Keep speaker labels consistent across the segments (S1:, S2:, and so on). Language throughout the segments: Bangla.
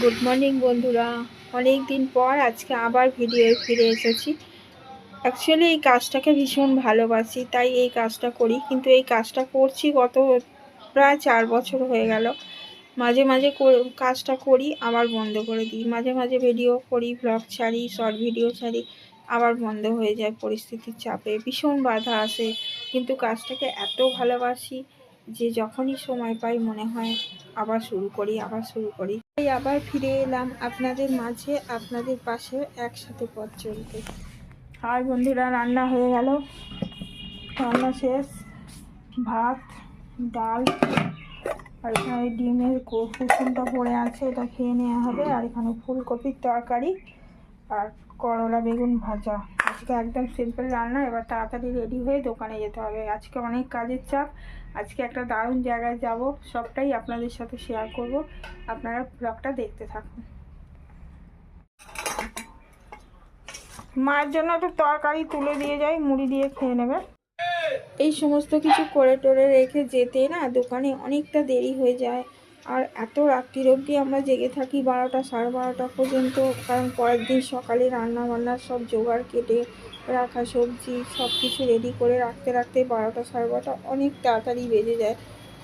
S1: গুড মর্নিং বন্ধুরা, অনেক দিন পর আজকে আবার ভিডিও ফিরে এসেছি। অ্যাকচুয়ালি এই কাজটাকে ভীষণ ভালোবাসি, তাই এই কাজটা করি। কিন্তু এই কাজটা করছি গত প্রায় 4 বছর হয়ে গেল। মাঝে মাঝে কাজটা করি, আবার বন্ধ করে দিই। মাঝে মাঝে ভিডিও করি, ব্লগ ছাড়ি, শর্ট ভিডিও ছাড়ি, আবার বন্ধ হয়ে যায় পরিস্থিতির চাপে। ভীষণ বাধা আসে, কিন্তু কাজটাকে এত ভালোবাসি যে যখনই সময় পাই মনে হয় আবার শুরু করি। তাই আবার ফিরে এলাম আপনাদের মাঝে, আপনাদের পাশে একসাথে পথ চলতে। আর বন্ধুরা, রান্না হয়ে গেল, রান্না শেষ। ভাত, ডাল, আর এখানে ডিমের কুসুমটা পড়ে আছে, এটা খেয়ে নেওয়া হবে। আর এখানে ফুলকপির তরকারি আর করলা বেগুন ভাজা। আজকে একদম সিম্পল রান্না। এবার তাড়াতাড়ি রেডি হয়ে দোকানে যেতে হবে। আজকে অনেক কাজের চাপ। আজকে একটা দারুণ জায়গায় যাব, সবটাই আপনাদের সাথে শেয়ার করব। আপনারা ব্লগটা দেখতে থাকুন। মায়ের জন্য একটু তরকারি তুলে দিয়ে যাই, মুড়ি দিয়ে খেয়ে নেবে। এই সমস্ত কিছু করে টোরে রেখে যেতে না দোকানে অনেকটা দেরি হয়ে যায়। আর এত রাত্রির অবধি আমরা জেগে থাকি, 12টা 12:30 পর্যন্ত। কারণ পরের দিন সকালে রান্না বান্নার সব জোগাড় কেটে রাখা, সবজি সব কিছু রেডি করে রাখতে রাখতে 12টা 12:30 অনেক তাড়াতাড়ি বেজে যায়।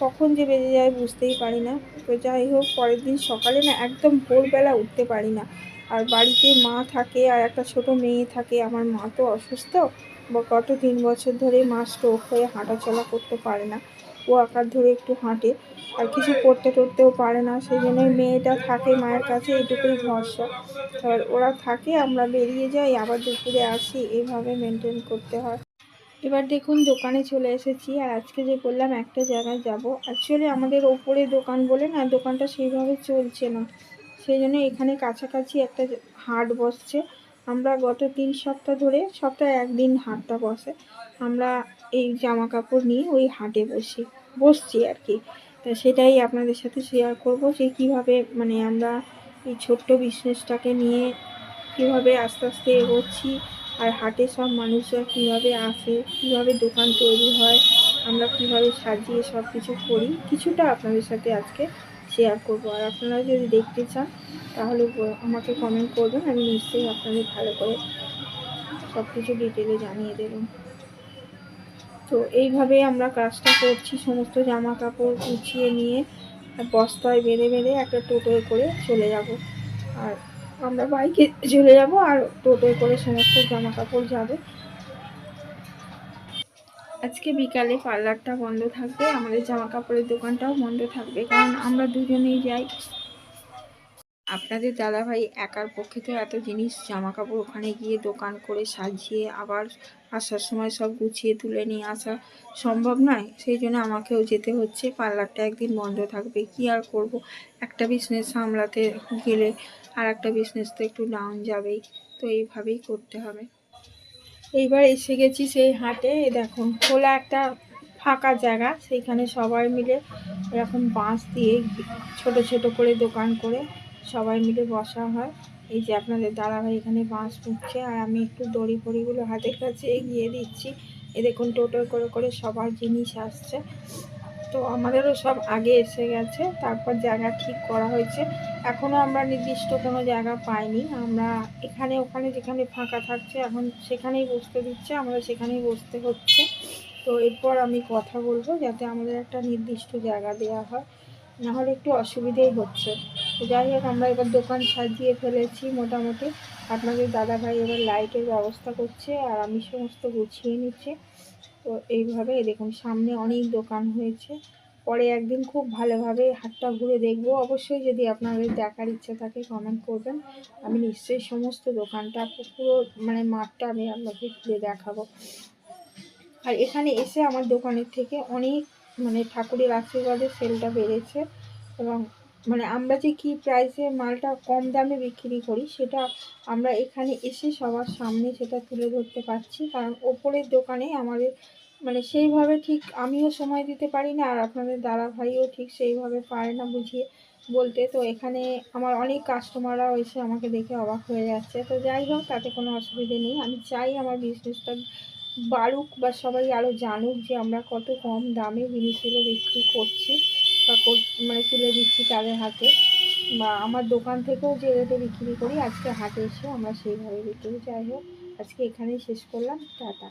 S1: কখন যে বেজে যায় বুঝতেই পারি না। তো যাই হোক, পরের দিন সকালে না একদম ভোরবেলা উঠতে পারি না। আর বাড়িতে মা থাকে আর একটা ছোট মেয়ে থাকে। আমার মা তো অসুস্থ, গত 3 বছর ধরে মা স্ট্রোক হয়ে হাঁটাচলা করতে পারে না। ও আকার ধরে একটু হাঁটে, আর কিছু করতে টরতেও পারে না। সেই জন্যই মেয়েটা থাকে মায়ের কাছে, এইটুকুই ভরসা। আর ওরা থাকে, আমরা বেরিয়ে যাই, আবার দুপুরে আসি, এইভাবে মেনটেন করতে হয়। এবার দেখুন দোকানে চলে এসেছি। আর আজকে যে বললাম একটা জায়গায় যাব, অ্যাকচুয়ালি আমাদের ওপরে দোকান বলে না, দোকানটা সেইভাবে চলছে না। সেই জন্য এখানে কাছাকাছি একটা হাট বসছে। আমরা গত 3 সপ্তাহ ধরে, সপ্তাহে একদিন হাটটা বসে, আমরা এই জামা কাপড় নিয়ে ওই হাটে বসছি আর কি। তা সেটাই আপনাদের সাথে শেয়ার করব যে কীভাবে মানে আমরা এই ছোট্ট বিজনেসটাকে নিয়ে কীভাবে আস্তে আস্তে এগোচ্ছি। আর হাটে সব মানুষরা কীভাবে আসে, কীভাবে দোকান তৈরি হয়, আমরা কীভাবে সাজিয়ে সব কিছু করি, কিছুটা আপনাদের সাথে আজকে শেয়ার করব। আর আপনারা যদি দেখতে চান তাহলে আমাকে কমেন্ট করবেন, আমি নিশ্চয়ই আপনাদের ভালো করে সব কিছু ডিটেলে জানিয়ে দেব। তো এইভাবে আমরা কাজটা করছি, সমস্ত জামা কাপড় গুছিয়ে নিয়ে বস্তায় বেঁধে বেঁধে একটা টোটোয় করে চলে যাব। আর আমরা বাইকে চলে যাব, আর টোটোয় করে সমস্ত জামা কাপড় যাবে। আজকে বিকালে পার্লারটা বন্ধ থাকবে, আমাদের জামা কাপড়ের দোকানটাও বন্ধ থাকবে, কারণ আমরা দুজনেই যাই। আপনাদের দাদাভাই একার পক্ষে তো এত জিনিস জামা কাপড় ওখানে গিয়ে দোকান করে সাজিয়ে আবার আসার সময় সব গুছিয়ে তুলে নিয়ে আসা সম্ভব নয়। সেই জন্য আমাকেও যেতে হচ্ছে। পার্লারটা একদিন বন্ধ থাকবে, কি আর করব। একটা বিজনেস সামলাতে গেলে আর একটা বিজনেস তো একটু ডাউন যাবেই। তো এইভাবেই করতে হবে। এইবার এসে গেছি সেই হাটে। দেখুন খোলা একটা ফাঁকা জায়গা, সেইখানে সবাই মিলে এরকম বাঁশ দিয়ে ছোট ছোট করে দোকান করে সবাই মিলে বসা হয়। এই যে আপনাদের দাদাভাই এখানে বাঁশ ঢুকছে, আর আমি একটু দড়ি ফড়িগুলো হাতের কাছে এগিয়ে দিচ্ছি। এ দেখুন টোটো করে করে সবার জিনিস আসছে। তো আমাদেরও সব আগে এসে গেছে, তারপর জায়গা ঠিক করা হয়েছে। এখনও আমরা নির্দিষ্ট কোনো জায়গা পাইনি। আমরা এখানে ওখানে যেখানে ফাঁকা থাকছে এখন সেখানেই বসতে দিচ্ছে, আমরা সেখানেই বসতে হচ্ছে। তো এরপর আমি কথা বলবো যাতে আমাদের একটা নির্দিষ্ট জায়গা দেওয়া হয়, নাহলে একটু অসুবিধেই হচ্ছে। তো যাই হোক, আমরা এবার দোকান সাজিয়ে ফেলেছি মোটামুটি। আপনাদের দাদাভাই এবার লাইটের ব্যবস্থা করছে, আর আমি সমস্ত গুছিয়ে নিচ্ছি। তো এইভাবে দেখুন সামনে অনেক দোকান হয়েছে। পরে একদিন খুব ভালোভাবে হাটটা ঘুরে দেখব। অবশ্যই যদি আপনাদের দেখার ইচ্ছা থাকে কমেন্ট করবেন, আমি নিশ্চয়ই সমস্ত দোকানটা পুরো মানে মাঠটা আমি আপনাকে ঘুরে দেখাবো। আর এখানে এসে আমার দোকানের থেকে অনেক মানে ঠাকুরের আশীর্বাদে সেলটা বেড়েছে। এবং মানে আমরা যে কী প্রাইসে মালটা কম দামে বিক্রি করি সেটা আমরা এখানে এসে সবার সামনে সেটা তুলে ধরতে পারছি। কারণ ওপরের দোকানে আমাদের মানে সেইভাবে ঠিক আমিও সময় দিতে পারি না, আর আপনাদের দাদাভাইও ঠিক সেইভাবে পারে না বুঝিয়ে বলতে। তো এখানে আমার অনেক কাস্টমাররাও এসে আমাকে দেখে অবাক হয়ে যাচ্ছে। তো যাই হোক, তাতে কোনো অসুবিধে নেই। আমি চাই আমার বিজনেসটা বাড়ুক, বা সবাই আরও জানুক যে আমরা কত কম দামে জিনিসগুলো বিক্রি করছি বা মানে তুলে দিচ্ছি তাদের হাতে। বা আমার দোকান থেকেও যে রেটে বিক্রি করি আজকে হাটে এসে আমরা সেইভাবে বিক্রি করি। যাই হোক, আজকে এখানেই শেষ করলাম। টাটা।